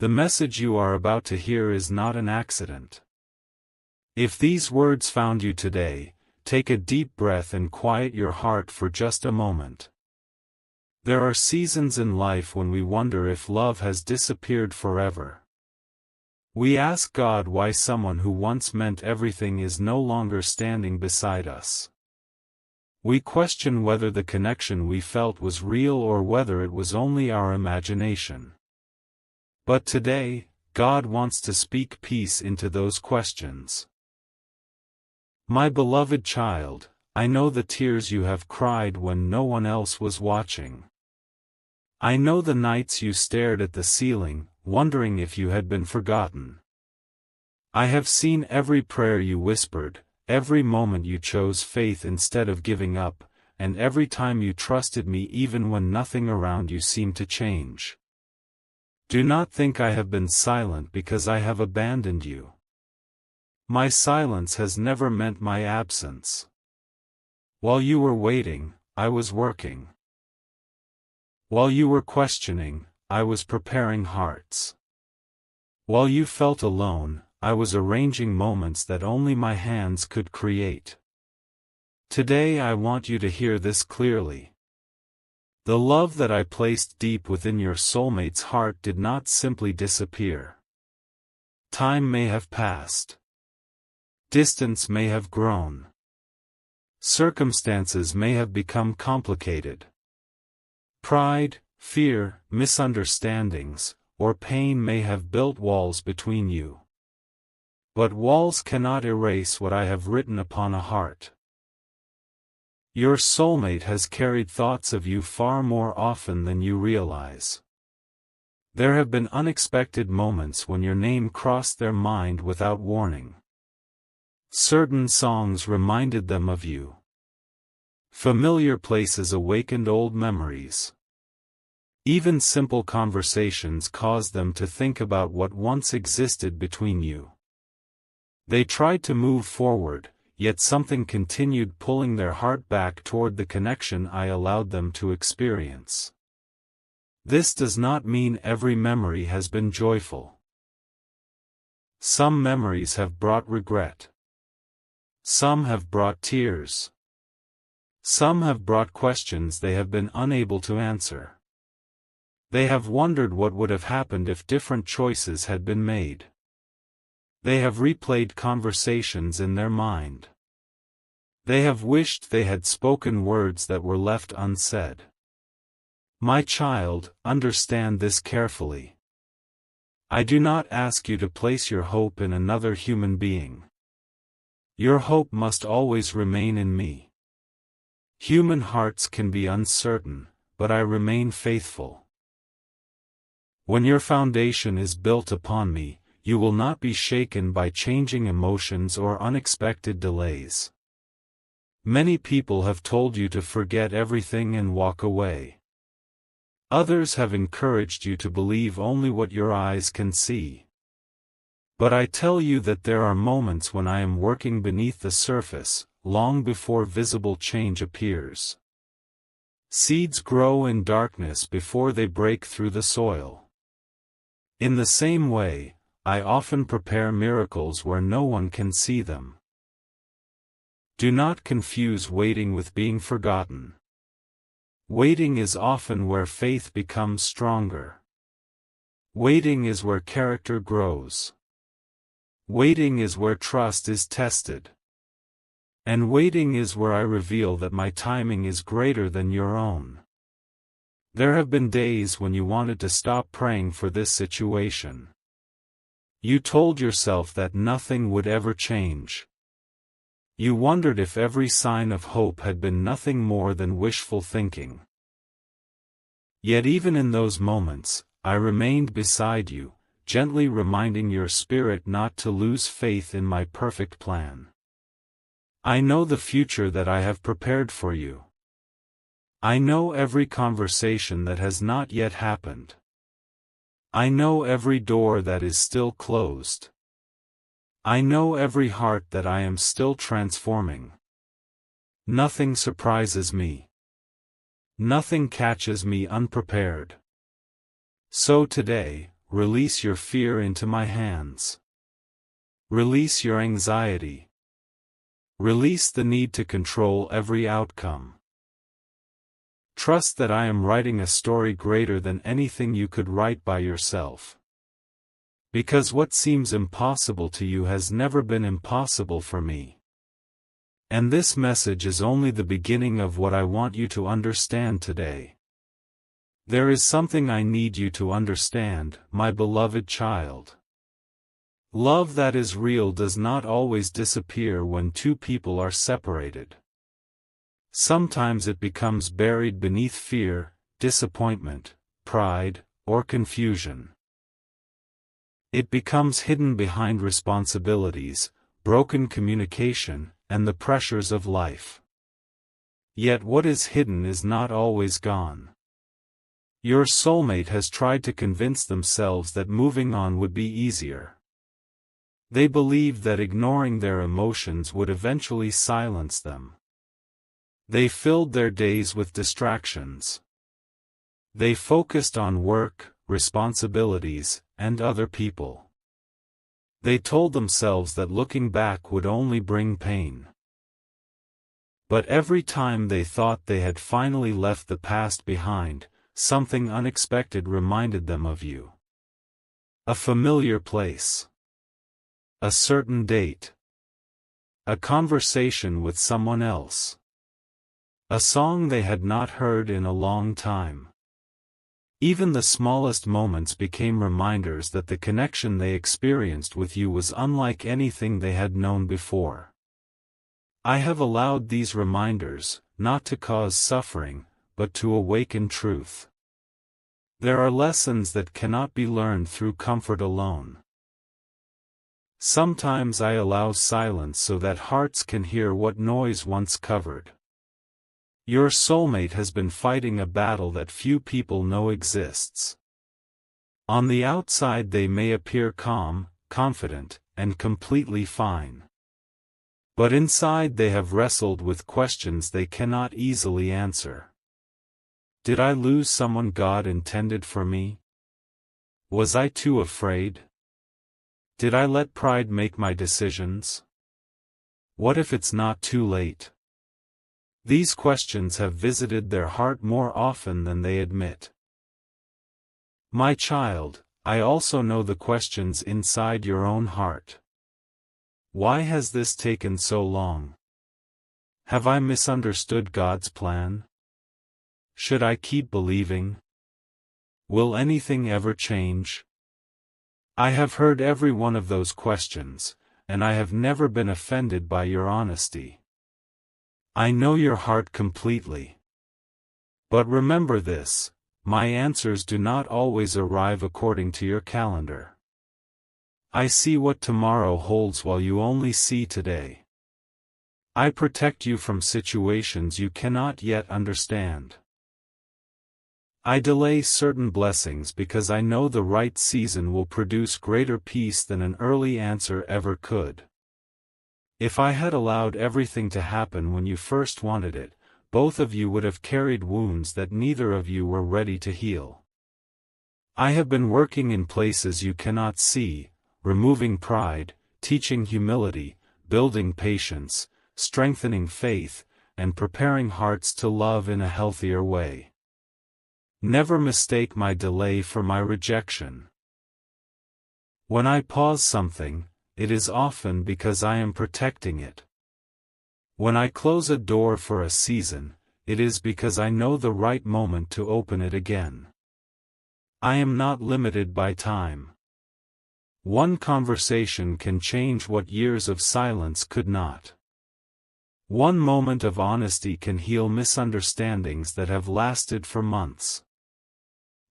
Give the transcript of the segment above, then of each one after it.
The message you are about to hear is not an accident. If these words found you today, take a deep breath and quiet your heart for just a moment. There are seasons in life when we wonder if love has disappeared forever. We ask God why someone who once meant everything is no longer standing beside us. We question whether the connection we felt was real or whether it was only our imagination. But today, God wants to speak peace into those questions. My beloved child, I know the tears you have cried when no one else was watching. I know the nights you stared at the ceiling, wondering if you had been forgotten. I have seen every prayer you whispered, every moment you chose faith instead of giving up, and every time you trusted me even when nothing around you seemed to change. Do not think I have been silent because I have abandoned you. My silence has never meant my absence. While you were waiting, I was working. While you were questioning, I was preparing hearts. While you felt alone, I was arranging moments that only my hands could create. Today I want you to hear this clearly. The love that I placed deep within your soulmate's heart did not simply disappear. Time may have passed. Distance may have grown. Circumstances may have become complicated. Pride, fear, misunderstandings, or pain may have built walls between you. But walls cannot erase what I have written upon a heart. Your soulmate has carried thoughts of you far more often than you realize. There have been unexpected moments when your name crossed their mind without warning. Certain songs reminded them of you. Familiar places awakened old memories. Even simple conversations caused them to think about what once existed between you. They tried to move forward, yet something continued pulling their heart back toward the connection I allowed them to experience. This does not mean every memory has been joyful. Some memories have brought regret. Some have brought tears. Some have brought questions they have been unable to answer. They have wondered what would have happened if different choices had been made. They have replayed conversations in their mind. They have wished they had spoken words that were left unsaid. My child, understand this carefully. I do not ask you to place your hope in another human being. Your hope must always remain in me. Human hearts can be uncertain, but I remain faithful. When your foundation is built upon me, you will not be shaken by changing emotions or unexpected delays. Many people have told you to forget everything and walk away. Others have encouraged you to believe only what your eyes can see. But I tell you that there are moments when I am working beneath the surface, long before visible change appears. Seeds grow in darkness before they break through the soil. In the same way, I often prepare miracles where no one can see them. Do not confuse waiting with being forgotten. Waiting is often where faith becomes stronger. Waiting is where character grows. Waiting is where trust is tested. And waiting is where I reveal that my timing is greater than your own. There have been days when you wanted to stop praying for this situation. You told yourself that nothing would ever change. You wondered if every sign of hope had been nothing more than wishful thinking. Yet even in those moments, I remained beside you, gently reminding your spirit not to lose faith in my perfect plan. I know the future that I have prepared for you. I know every conversation that has not yet happened. I know every door that is still closed. I know every heart that I am still transforming. Nothing surprises me. Nothing catches me unprepared. So today, release your fear into my hands. Release your anxiety. Release the need to control every outcome. Trust that I am writing a story greater than anything you could write by yourself. Because what seems impossible to you has never been impossible for me. And this message is only the beginning of what I want you to understand today. There is something I need you to understand, my beloved child. Love that is real does not always disappear when two people are separated. Sometimes it becomes buried beneath fear, disappointment, pride, or confusion. It becomes hidden behind responsibilities, broken communication, and the pressures of life. Yet what is hidden is not always gone. Your soulmate has tried to convince themselves that moving on would be easier. They believed that ignoring their emotions would eventually silence them. They filled their days with distractions. They focused on work, responsibilities, and other people. They told themselves that looking back would only bring pain. But every time they thought they had finally left the past behind, something unexpected reminded them of you. A familiar place. A certain date. A conversation with someone else. A song they had not heard in a long time. Even the smallest moments became reminders that the connection they experienced with you was unlike anything they had known before. I have allowed these reminders, not to cause suffering, but to awaken truth. There are lessons that cannot be learned through comfort alone. Sometimes I allow silence so that hearts can hear what noise once covered. Your soulmate has been fighting a battle that few people know exists. On the outside they may appear calm, confident, and completely fine. But inside they have wrestled with questions they cannot easily answer. Did I lose someone God intended for me? Was I too afraid? Did I let pride make my decisions? What if it's not too late? These questions have visited their heart more often than they admit. My child, I also know the questions inside your own heart. Why has this taken so long? Have I misunderstood God's plan? Should I keep believing? Will anything ever change? I have heard every one of those questions, and I have never been offended by your honesty. I know your heart completely. But remember this, my answers do not always arrive according to your calendar. I see what tomorrow holds while you only see today. I protect you from situations you cannot yet understand. I delay certain blessings because I know the right season will produce greater peace than an early answer ever could. If I had allowed everything to happen when you first wanted it, both of you would have carried wounds that neither of you were ready to heal. I have been working in places you cannot see, removing pride, teaching humility, building patience, strengthening faith, and preparing hearts to love in a healthier way. Never mistake my delay for my rejection. When I pause something, it is often because I am protecting it. When I close a door for a season, it is because I know the right moment to open it again. I am not limited by time. One conversation can change what years of silence could not. One moment of honesty can heal misunderstandings that have lasted for months.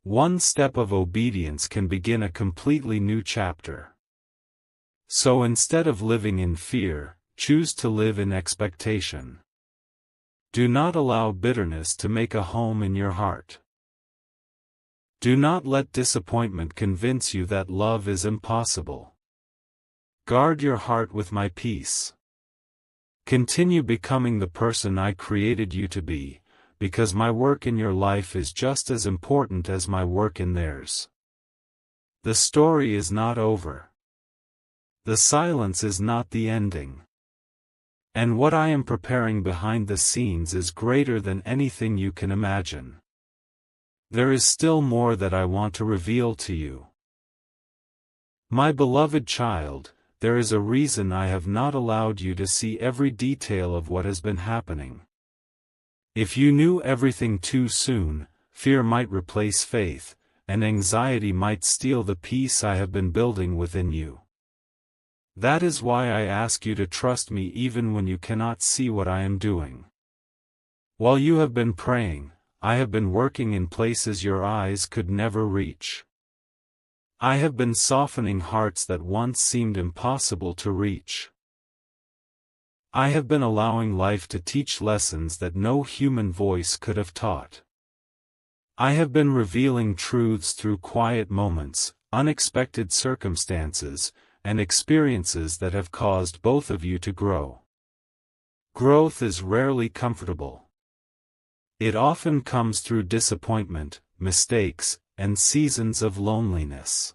One step of obedience can begin a completely new chapter. So instead of living in fear, choose to live in expectation. Do not allow bitterness to make a home in your heart. Do not let disappointment convince you that love is impossible. Guard your heart with my peace. Continue becoming the person I created you to be, because my work in your life is just as important as my work in theirs. The story is not over. The silence is not the ending. And what I am preparing behind the scenes is greater than anything you can imagine. There is still more that I want to reveal to you. My beloved child, there is a reason I have not allowed you to see every detail of what has been happening. If you knew everything too soon, fear might replace faith, and anxiety might steal the peace I have been building within you. That is why I ask you to trust me even when you cannot see what I am doing. While you have been praying, I have been working in places your eyes could never reach. I have been softening hearts that once seemed impossible to reach. I have been allowing life to teach lessons that no human voice could have taught. I have been revealing truths through quiet moments, unexpected circumstances, and experiences that have caused both of you to grow. Growth is rarely comfortable. It often comes through disappointment, mistakes, and seasons of loneliness.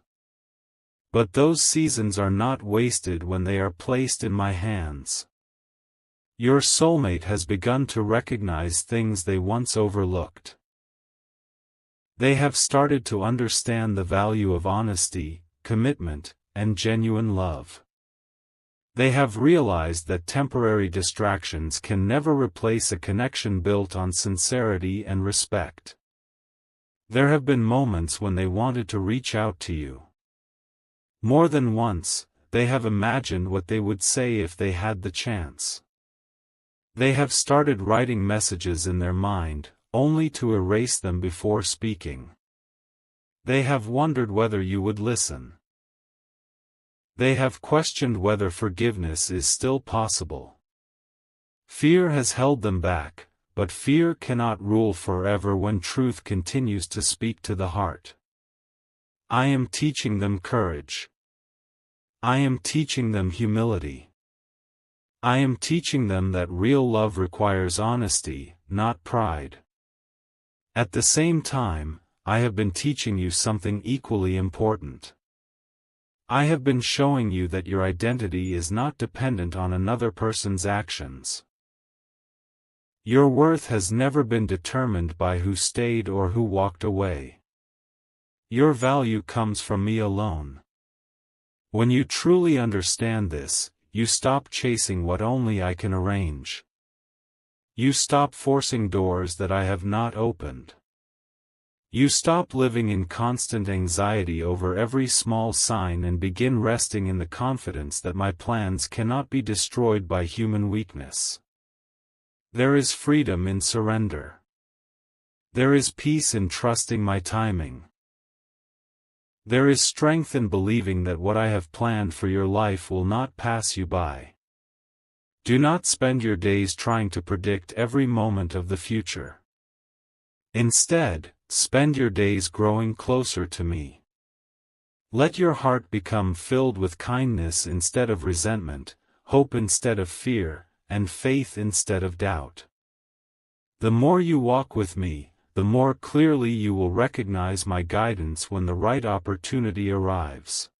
But those seasons are not wasted when they are placed in my hands. Your soulmate has begun to recognize things they once overlooked. They have started to understand the value of honesty, commitment, and genuine love. They have realized that temporary distractions can never replace a connection built on sincerity and respect. There have been moments when they wanted to reach out to you. More than once, they have imagined what they would say if they had the chance. They have started writing messages in their mind, only to erase them before speaking. They have wondered whether you would listen. They have questioned whether forgiveness is still possible. Fear has held them back, but fear cannot rule forever when truth continues to speak to the heart. I am teaching them courage. I am teaching them humility. I am teaching them that real love requires honesty, not pride. At the same time, I have been teaching you something equally important. I have been showing you that your identity is not dependent on another person's actions. Your worth has never been determined by who stayed or who walked away. Your value comes from me alone. When you truly understand this, you stop chasing what only I can arrange. You stop forcing doors that I have not opened. You stop living in constant anxiety over every small sign and begin resting in the confidence that my plans cannot be destroyed by human weakness. There is freedom in surrender. There is peace in trusting my timing. There is strength in believing that what I have planned for your life will not pass you by. Do not spend your days trying to predict every moment of the future. Instead, spend your days growing closer to me. Let your heart become filled with kindness instead of resentment, hope instead of fear, and faith instead of doubt. The more you walk with me, the more clearly you will recognize my guidance when the right opportunity arrives.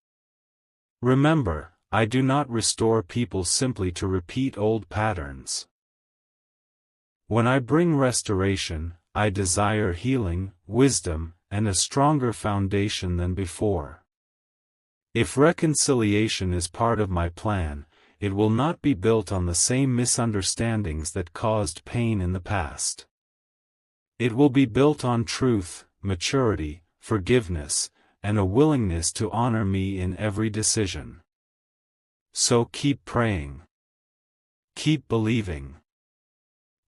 Remember, I do not restore people simply to repeat old patterns. When I bring restoration, I desire healing, wisdom, and a stronger foundation than before. If reconciliation is part of my plan, it will not be built on the same misunderstandings that caused pain in the past. It will be built on truth, maturity, forgiveness, and a willingness to honor me in every decision. So keep praying. Keep believing.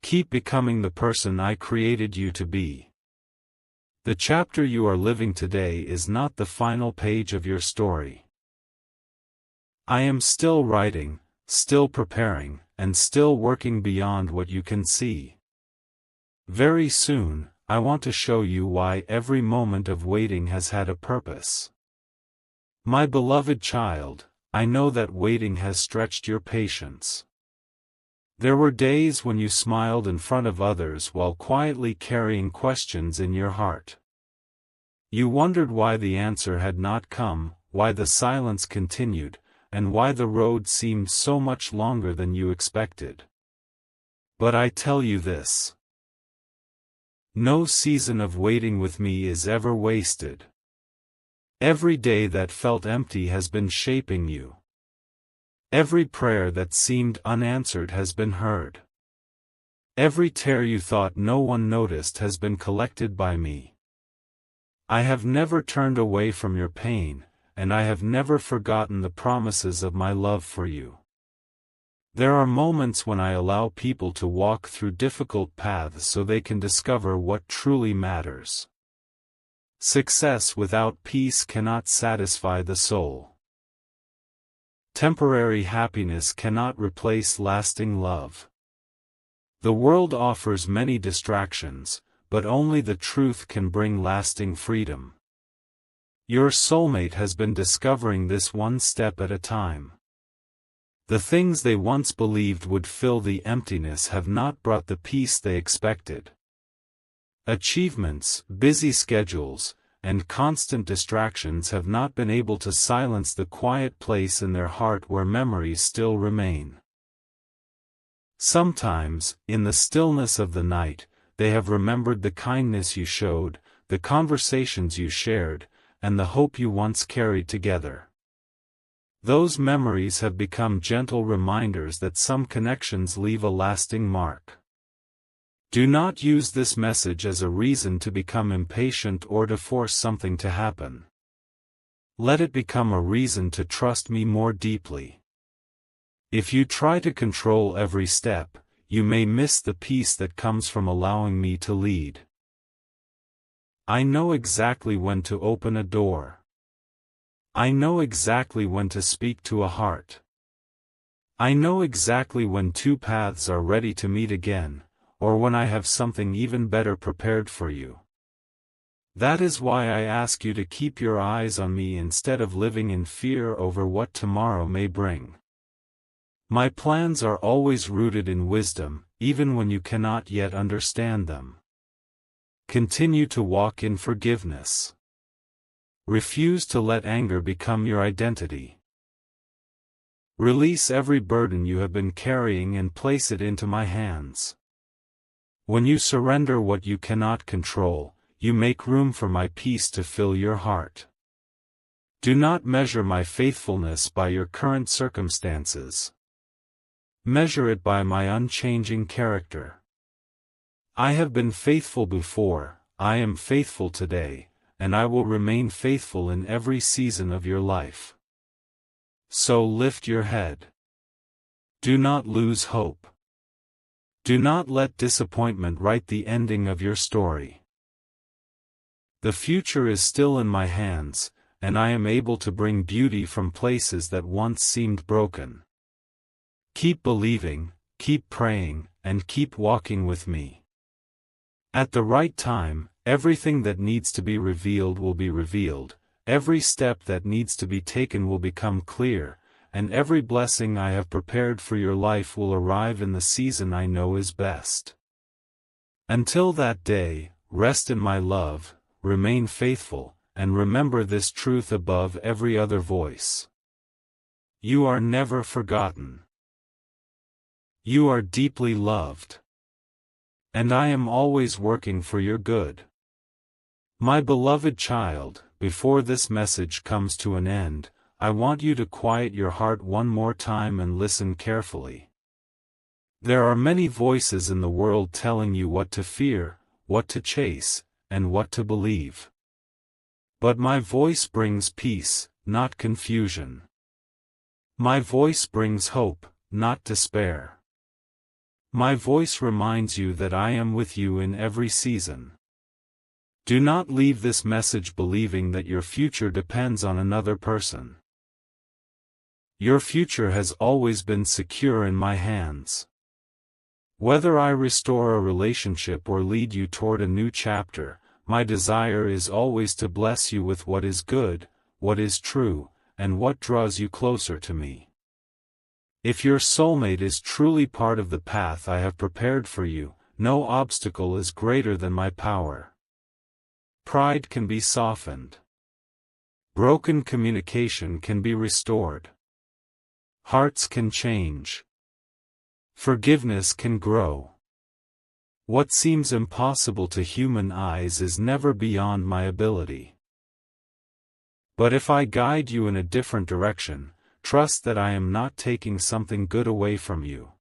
Keep becoming the person I created you to be. The chapter you are living today is not the final page of your story. I am still writing, still preparing, and still working beyond what you can see. Very soon, I want to show you why every moment of waiting has had a purpose. My beloved child, I know that waiting has stretched your patience. There were days when you smiled in front of others while quietly carrying questions in your heart. You wondered why the answer had not come, why the silence continued, and why the road seemed so much longer than you expected. But I tell you this. No season of waiting with me is ever wasted. Every day that felt empty has been shaping you. Every prayer that seemed unanswered has been heard. Every tear you thought no one noticed has been collected by me. I have never turned away from your pain, and I have never forgotten the promises of my love for you. There are moments when I allow people to walk through difficult paths so they can discover what truly matters. Success without peace cannot satisfy the soul. Temporary happiness cannot replace lasting love. The world offers many distractions, but only the truth can bring lasting freedom. Your soulmate has been discovering this one step at a time. The things they once believed would fill the emptiness have not brought the peace they expected. Achievements, busy schedules, and constant distractions have not been able to silence the quiet place in their heart where memories still remain. Sometimes, in the stillness of the night, they have remembered the kindness you showed, the conversations you shared, and the hope you once carried together. Those memories have become gentle reminders that some connections leave a lasting mark. Do not use this message as a reason to become impatient or to force something to happen. Let it become a reason to trust me more deeply. If you try to control every step, you may miss the peace that comes from allowing me to lead. I know exactly when to open a door. I know exactly when to speak to a heart. I know exactly when two paths are ready to meet again, or when I have something even better prepared for you. That is why I ask you to keep your eyes on me instead of living in fear over what tomorrow may bring. My plans are always rooted in wisdom, even when you cannot yet understand them. Continue to walk in forgiveness. Refuse to let anger become your identity. Release every burden you have been carrying and place it into my hands. When you surrender what you cannot control, you make room for my peace to fill your heart. Do not measure my faithfulness by your current circumstances. Measure it by my unchanging character. I have been faithful before, I am faithful today, and I will remain faithful in every season of your life. So lift your head. Do not lose hope. Do not let disappointment write the ending of your story. The future is still in my hands, and I am able to bring beauty from places that once seemed broken. Keep believing, keep praying, and keep walking with me. At the right time, everything that needs to be revealed will be revealed, every step that needs to be taken will become clear, and every blessing I have prepared for your life will arrive in the season I know is best. Until that day, rest in my love, remain faithful, and remember this truth above every other voice. You are never forgotten. You are deeply loved. And I am always working for your good. My beloved child, before this message comes to an end, I want you to quiet your heart one more time and listen carefully. There are many voices in the world telling you what to fear, what to chase, and what to believe. But my voice brings peace, not confusion. My voice brings hope, not despair. My voice reminds you that I am with you in every season. Do not leave this message believing that your future depends on another person. Your future has always been secure in my hands. Whether I restore a relationship or lead you toward a new chapter, my desire is always to bless you with what is good, what is true, and what draws you closer to me. If your soulmate is truly part of the path I have prepared for you, no obstacle is greater than my power. Pride can be softened. Broken communication can be restored. Hearts can change. Forgiveness can grow. What seems impossible to human eyes is never beyond my ability. But if I guide you in a different direction, trust that I am not taking something good away from you.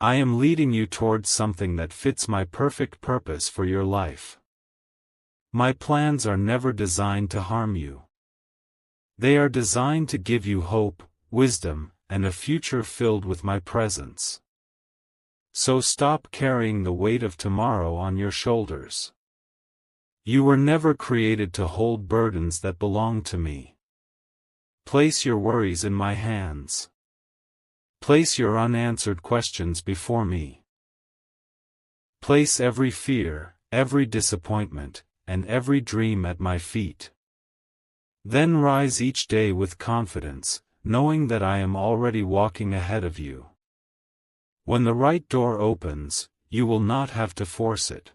I am leading you towards something that fits my perfect purpose for your life. My plans are never designed to harm you. They are designed to give you hope, wisdom, and a future filled with my presence. So stop carrying the weight of tomorrow on your shoulders. You were never created to hold burdens that belong to me. Place your worries in my hands. Place your unanswered questions before me. Place every fear, every disappointment, and every dream at my feet. Then rise each day with confidence, knowing that I am already walking ahead of you. When the right door opens, you will not have to force it.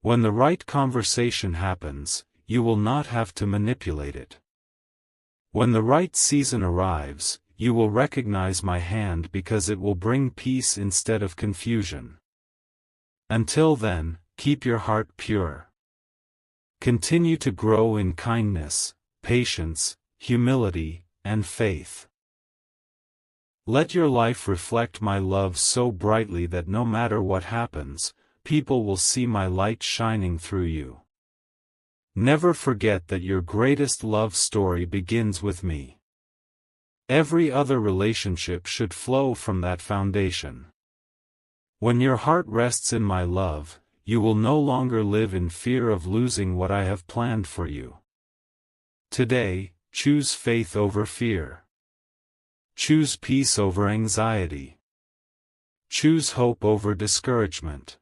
When the right conversation happens, you will not have to manipulate it. When the right season arrives, you will recognize my hand because it will bring peace instead of confusion. Until then, keep your heart pure. Continue to grow in kindness, patience, humility, and faith. Let your life reflect my love so brightly that no matter what happens, people will see my light shining through you. Never forget that your greatest love story begins with me. Every other relationship should flow from that foundation. When your heart rests in my love, you will no longer live in fear of losing what I have planned for you. Today, choose faith over fear. Choose peace over anxiety. Choose hope over discouragement.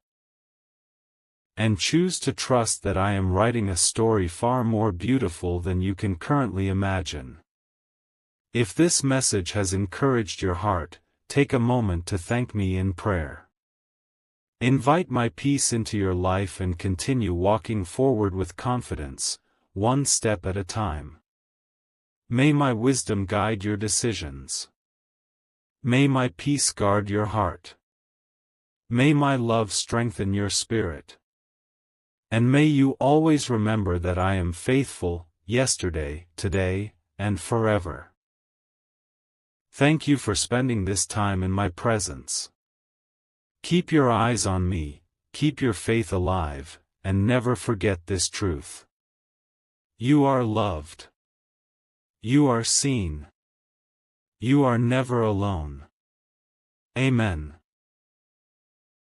And choose to trust that I am writing a story far more beautiful than you can currently imagine. If this message has encouraged your heart, take a moment to thank me in prayer. Invite my peace into your life and continue walking forward with confidence, one step at a time. May my wisdom guide your decisions. May my peace guard your heart. May my love strengthen your spirit. And may you always remember that I am faithful, yesterday, today, and forever. Thank you for spending this time in my presence. Keep your eyes on me, keep your faith alive, and never forget this truth. You are loved. You are seen. You are never alone. Amen.